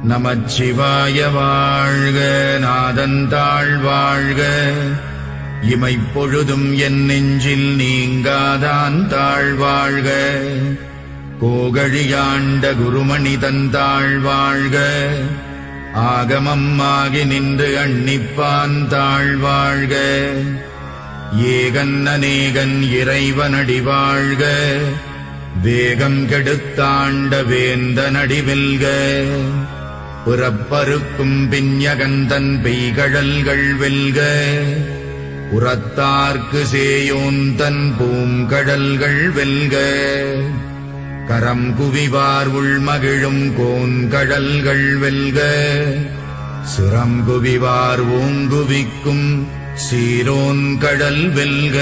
நமச்சிவாய வாழ்க, நாதந்தாள் வாழ்க, இமைப்பொழுதும் என் நெஞ்சில் நீங்காதான் தாழ்வாழ்க. கோகழியாண்ட குருமணி தந்தாள் வாழ்க, ஆகமம் ஆகி நின்று அன்னிப்பான் தாழ்வாழ்க. ஏகன் அநேகன் இறைவனடி வாழ்க, வேகம் கெடுத்தாண்ட வேந்தனடி வெல்க. புறப்பருக்கும் பிஞகந்தன் பெய்கழல்கள் வெல்க, உரத்தார்க்கு சேயோந்தன் பூங்கடல்கள் வெல்க. கரம் குவிவார் உள்மகிழும் கோன்கடல்கள் வெல்க, சிரம் குவிவார் ஓங்குவிக்கும் சீரோன் கடல் வெல்க.